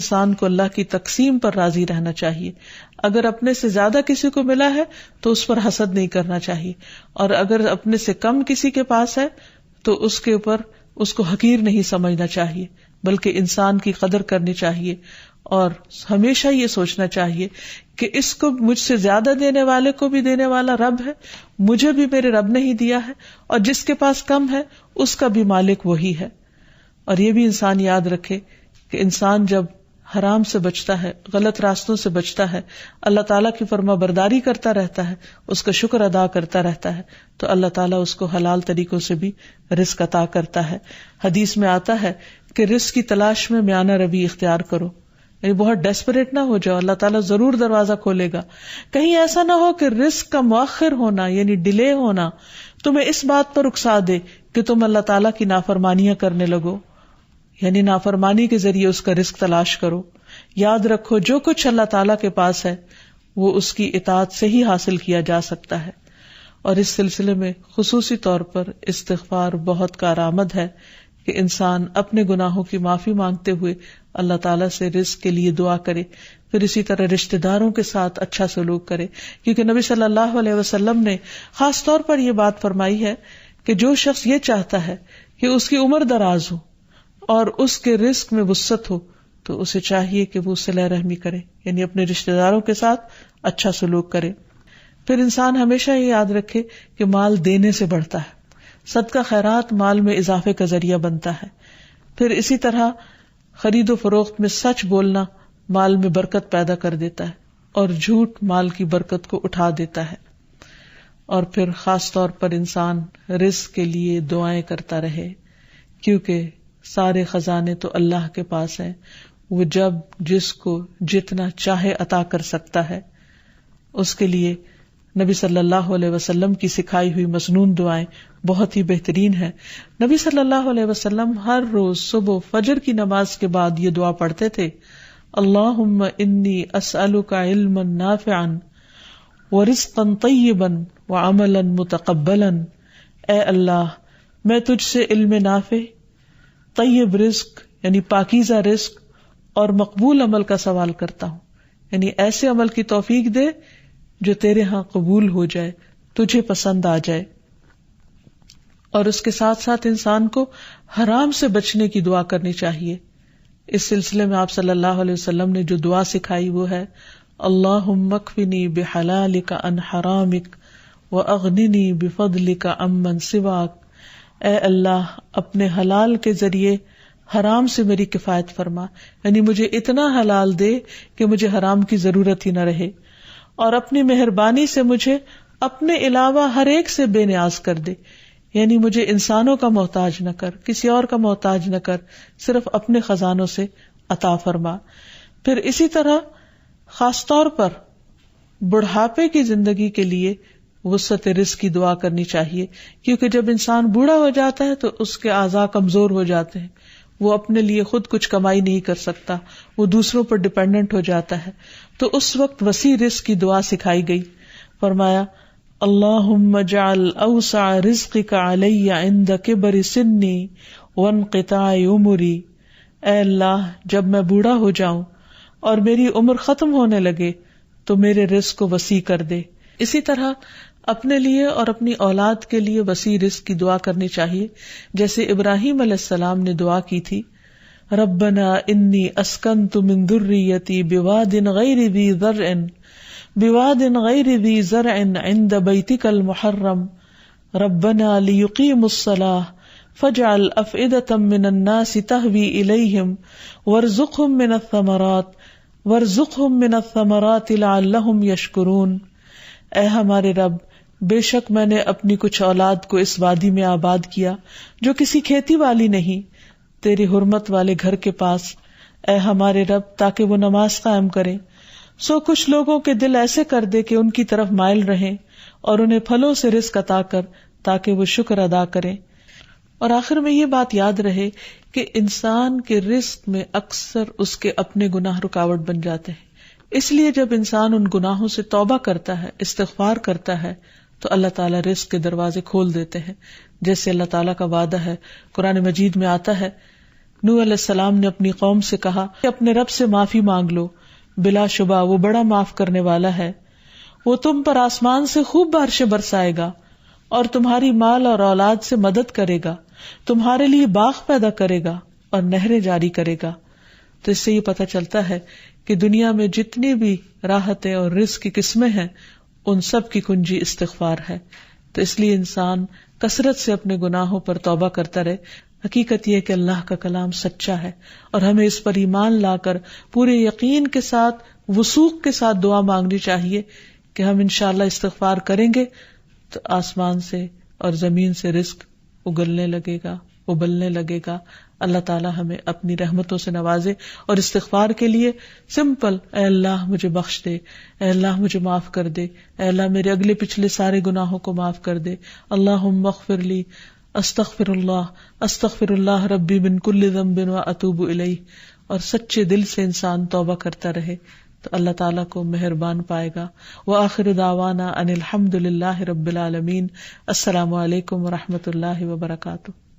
انسان کو اللہ کی تقسیم پر راضی رہنا چاہیے. اگر اپنے سے زیادہ کسی کو ملا ہے تو اس پر حسد نہیں کرنا چاہیے، اور اگر اپنے سے کم کسی کے پاس ہے تو اس کے اوپر اس کو حقیر نہیں سمجھنا چاہیے، بلکہ انسان کی قدر کرنی چاہیے، اور ہمیشہ یہ سوچنا چاہیے کہ اس کو مجھ سے زیادہ دینے والے کو بھی دینے والا رب ہے، مجھے بھی میرے رب نے ہی دیا ہے، اور جس کے پاس کم ہے اس کا بھی مالک وہی ہے. اور یہ بھی انسان یاد رکھے کہ انسان جب حرام سے بچتا ہے، غلط راستوں سے بچتا ہے، اللہ تعالیٰ کی فرما برداری کرتا رہتا ہے، اس کا شکر ادا کرتا رہتا ہے، تو اللہ تعالیٰ اس کو حلال طریقوں سے بھی رزق عطا کرتا ہے. حدیث میں آتا ہے کہ رزق کی تلاش میں میانہ روی اختیار کرو، یعنی بہت ڈیسپریٹ نہ ہو جاؤ، اللہ تعالیٰ ضرور دروازہ کھولے گا. کہیں ایسا نہ ہو کہ رزق کا مؤخر ہونا یعنی ڈیلے ہونا تمہیں اس بات پر اکسا دے کہ تم اللہ تعالیٰ کی نافرمانیاں کرنے لگو، یعنی نافرمانی کے ذریعے اس کا رزق تلاش کرو. یاد رکھو جو کچھ اللہ تعالیٰ کے پاس ہے وہ اس کی اطاعت سے ہی حاصل کیا جا سکتا ہے. اور اس سلسلے میں خصوصی طور پر استغفار بہت کارآمد ہے کہ انسان اپنے گناہوں کی معافی مانگتے ہوئے اللہ تعالیٰ سے رزق کے لیے دعا کرے. پھر اسی طرح رشتہ داروں کے ساتھ اچھا سلوک کرے، کیونکہ نبی صلی اللہ علیہ وسلم نے خاص طور پر یہ بات فرمائی ہے کہ جو شخص یہ چاہتا ہے کہ اس کی عمر دراز ہو اور اس کے رزق میں وسعت ہو تو اسے چاہیے کہ وہ صلہ رحمی کرے، یعنی اپنے رشتہ داروں کے ساتھ اچھا سلوک کرے. پھر انسان ہمیشہ یہ یاد رکھے کہ مال دینے سے بڑھتا ہے، صدقہ خیرات مال میں اضافے کا ذریعہ بنتا ہے. پھر اسی طرح خرید و فروخت میں سچ بولنا مال میں برکت پیدا کر دیتا ہے، اور جھوٹ مال کی برکت کو اٹھا دیتا ہے. اور پھر خاص طور پر انسان رزق کے لیے دعائیں کرتا رہے، کیونکہ سارے خزانے تو اللہ کے پاس ہیں، وہ جب جس کو جتنا چاہے عطا کر سکتا ہے. اس کے لیے نبی صلی اللہ علیہ وسلم کی سکھائی ہوئی مسنون دعائیں بہت ہی بہترین ہیں. نبی صلی اللہ علیہ وسلم ہر روز صبح فجر کی نماز کے بعد یہ دعا پڑھتے تھے، اللہم انی اسألک علما نافعا ورزقا طیبا وعملا متقبلا. اے اللہ میں تجھ سے علم نافع، طیب رزق یعنی پاکیزہ رزق اور مقبول عمل کا سوال کرتا ہوں، یعنی ایسے عمل کی توفیق دے جو تیرے ہاں قبول ہو جائے، تجھے پسند آ جائے. اور اس کے ساتھ ساتھ انسان کو حرام سے بچنے کی دعا کرنی چاہیے. اس سلسلے میں آپ صلی اللہ علیہ وسلم نے جو دعا سکھائی وہ ہے اللہم اکفنی بحلالک عن حرامک واغننی بفضلک عمن سواک. اے اللہ اپنے حلال کے ذریعے حرام سے میری کفایت فرما، یعنی مجھے اتنا حلال دے کہ مجھے حرام کی ضرورت ہی نہ رہے، اور اپنی مہربانی سے مجھے اپنے علاوہ ہر ایک سے بے نیاز کر دے، یعنی مجھے انسانوں کا محتاج نہ کر، کسی اور کا محتاج نہ کر، صرف اپنے خزانوں سے عطا فرما. پھر اسی طرح خاص طور پر بڑھاپے کی زندگی کے لیے وسعت رزق کی دعا کرنی چاہیے، کیونکہ جب انسان بوڑھا ہو جاتا ہے تو اس کے اعضاء کمزور ہو جاتے ہیں، وہ اپنے لیے خود کچھ کمائی نہیں کر سکتا، وہ دوسروں پر ڈیپینڈنٹ ہو جاتا ہے. تو اس وقت وسیع رزق کی دعا سکھائی گئی. فرمایا اللہم اجعل اوسع رزقک علی عند کبر سنی وانقطاع عمری. اے اللہ جب میں بوڑھا ہو جاؤں اور میری عمر ختم ہونے لگے تو میرے رزق کو وسیع کر دے. اسی طرح اپنے لیے اور اپنی اولاد کے لیے وسیع رزق کی دعا کرنی چاہیے، جیسے ابراہیم علیہ السلام نے دعا کی تھی ربنا انی اسکنت من ذریتی بواد غیر ذی زرع عند بیتک المحرم ربنا لیقیموا الصلاة فاجعل افئدة من الناس تهوی الیہم وارزقهم من الثمرات لعلهم یشکرون. اے ہمارے رب بے شک میں نے اپنی کچھ اولاد کو اس وادی میں آباد کیا جو کسی کھیتی والی نہیں، تیری حرمت والے گھر کے پاس، اے ہمارے رب تاکہ وہ نماز قائم کریں. سو کچھ لوگوں کے دل ایسے کر دے کہ ان کی طرف مائل رہیں، اور انہیں پھلوں سے رزق عطا کر تاکہ وہ شکر ادا کریں. اور آخر میں یہ بات یاد رہے کہ انسان کے رزق میں اکثر اس کے اپنے گناہ رکاوٹ بن جاتے ہیں. اس لیے جب انسان ان گناہوں سے توبہ کرتا ہے، استغفار کرتا ہے، تو اللہ تعالیٰ رزق کے دروازے کھول دیتے ہیں، جیسے اللہ تعالیٰ کا وعدہ ہے. قرآن مجید میں آتا ہے نوح علیہ السلام نے اپنی قوم سے کہا کہ اپنے رب سے معافی مانگ لو، بلا شبہ وہ بڑا معاف کرنے والا ہے، وہ تم پر آسمان سے خوب بارشیں برسائے گا اور تمہاری مال اور اولاد سے مدد کرے گا، تمہارے لیے باغ پیدا کرے گا اور نہریں جاری کرے گا۔ تو اس سے یہ پتہ چلتا ہے کہ دنیا میں جتنی بھی راحتیں اور رزق کی قسمیں ہیں ان سب کی کنجی استغفار ہے۔ تو اس لیے انسان کثرت سے اپنے گناہوں پر توبہ کرتا رہے۔ حقیقت یہ کہ اللہ کا کلام سچا ہے اور ہمیں اس پر ایمان لا کر پورے یقین کے ساتھ، وثوق کے ساتھ دعا مانگنی چاہیے کہ ہم انشاءاللہ استغفار کریں گے تو آسمان سے اور زمین سے رزق اگلنے لگے گا، ابلنے لگے گا۔ اللہ تعالیٰ ہمیں اپنی رحمتوں سے نوازے۔ اور استغفار کے لیے سمپل، اے اللہ مجھے بخش دے، اے اللہ مجھے معاف کر دے، اے اللہ میرے اگلے پچھلے سارے گناہوں کو معاف کر دے، اللہم اغفر لی، استغفر اللہ ربی من کل ذنب واتوب الیہ۔ اور سچے دل سے انسان توبہ کرتا رہے تو اللہ تعالیٰ کو مہربان پائے گا۔ وآخر دعوانا ان الحمد للہ رب العالمین۔ السلام علیکم ورحمۃ اللہ وبرکاتہ۔